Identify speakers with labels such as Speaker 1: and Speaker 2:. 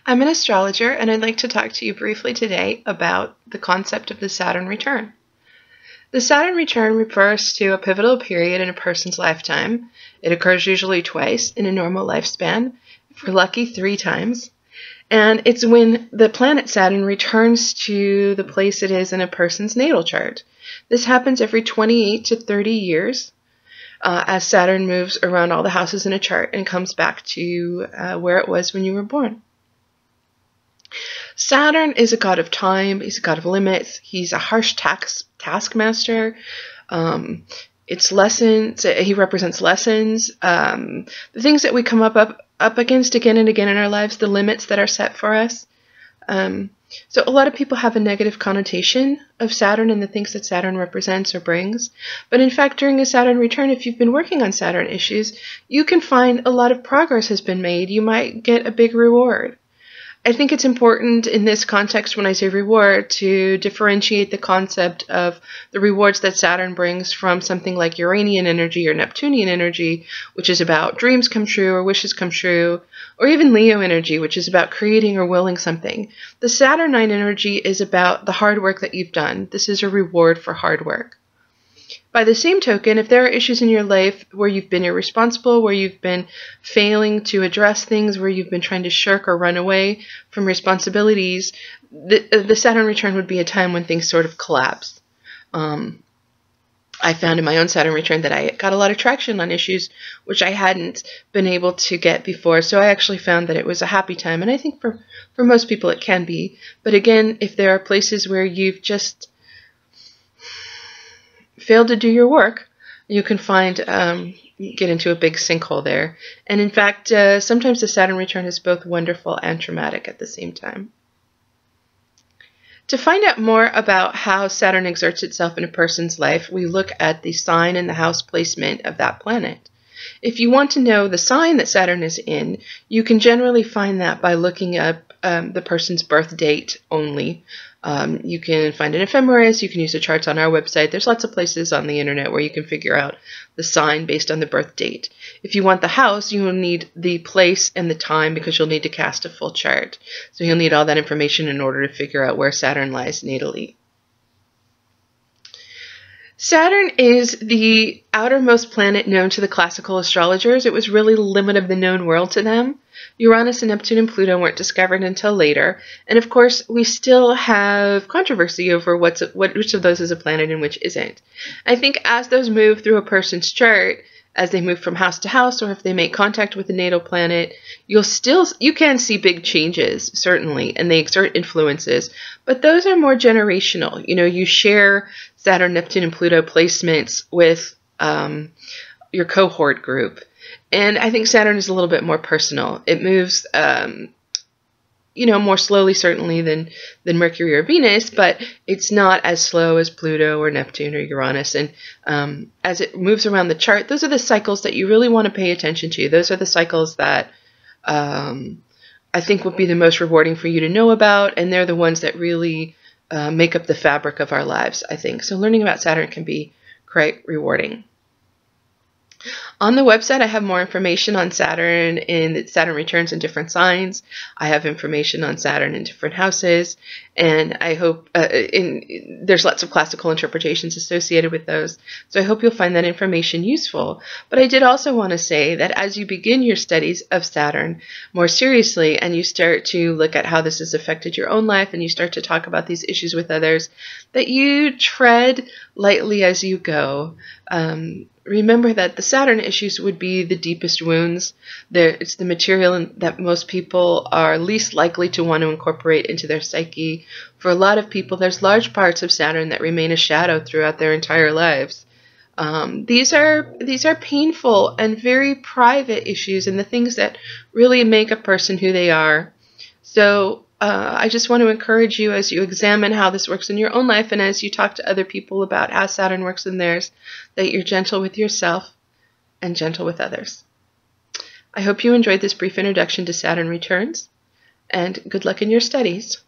Speaker 1: I'm an astrologer, and I'd like to talk to you briefly today about the concept of the Saturn return. The Saturn return refers to a pivotal period in a person's lifetime. It occurs usually twice in a normal lifespan, if we're lucky 3 times. And it's when the planet Saturn returns to the place it is in a person's natal chart. This happens every 28 to 30 years. As Saturn moves around all the houses in a chart and comes back to where it was when you were born. Saturn is a god of time. He's a god of limits. He's a harsh taskmaster. It's lessons. He represents lessons. The things that we come up against again and again in our lives, the limits that are set for us. So a lot of people have a negative connotation of Saturn and the things that Saturn represents or brings. But in fact, during a Saturn return, if you've been working on Saturn issues, you can find a lot of progress has been made. You might get a big reward. I think it's important in this context when I say reward to differentiate the concept of the rewards that Saturn brings from something like Uranian energy or Neptunian energy, which is about dreams come true or wishes come true, or even Leo energy, which is about creating or willing something. The Saturnine energy is about the hard work that you've done. This is a reward for hard work. By the same token, if there are issues in your life where you've been irresponsible, where you've been failing to address things, where you've been trying to shirk or run away from responsibilities, the Saturn return would be a time when things sort of collapse. I found in my own Saturn return that I got a lot of traction on issues which I hadn't been able to get before, so I actually found that it was a happy time, and I think for most people it can be. But again, if there are places where you've just failed to do your work, you can find get into a big sinkhole there. And in fact, sometimes the Saturn return is both wonderful and traumatic at the same time. To find out more about how Saturn exerts itself in a person's life, we look at the sign and the house placement of that planet. If you want to know the sign that Saturn is in, you can generally find that by looking up the person's birth date only. You can find an ephemeris, you can use the charts on our website. There's lots of places on the internet where you can figure out the sign based on the birth date. If you want the house, you will need the place and the time because you'll need to cast a full chart. So you'll need all that information in order to figure out where Saturn lies natally. Saturn is the outermost planet known to the classical astrologers. It was really the limit of the known world to them. Uranus and Neptune and Pluto weren't discovered until later. And of course, we still have controversy over which of those is a planet and which isn't. I think as those move through a person's chart, as they move from house to house, or if they make contact with the natal planet, you can see big changes, certainly, and they exert influences, but those are more generational. You know, you share Saturn, Neptune, and Pluto placements with your cohort group, and I think Saturn is a little bit more personal. It moves more slowly certainly than Mercury or Venus, but it's not as slow as Pluto or Neptune or Uranus. And as it moves around the chart, those are the cycles that you really want to pay attention to. Those are the cycles that I think would be the most rewarding for you to know about, and they're the ones that really make up the fabric of our lives, I think. So learning about Saturn can be quite rewarding. On the website, I have more information on Saturn and Saturn returns in different signs. I have information on Saturn in different houses, and I hope there's lots of classical interpretations associated with those. So I hope you'll find that information useful. But I did also want to say that as you begin your studies of Saturn more seriously, and you start to look at how this has affected your own life, and you start to talk about these issues with others, that you tread lightly as you go. Remember that the Saturn issues would be the deepest wounds. It's the material that most people are least likely to want to incorporate into their psyche. For a lot of people, there's large parts of Saturn that remain a shadow throughout their entire lives. These are painful and very private issues, and the things that really make a person who they are. So I just want to encourage you as you examine how this works in your own life and as you talk to other people about how Saturn works in theirs, that you're gentle with yourself and gentle with others. I hope you enjoyed this brief introduction to Saturn returns, and good luck in your studies.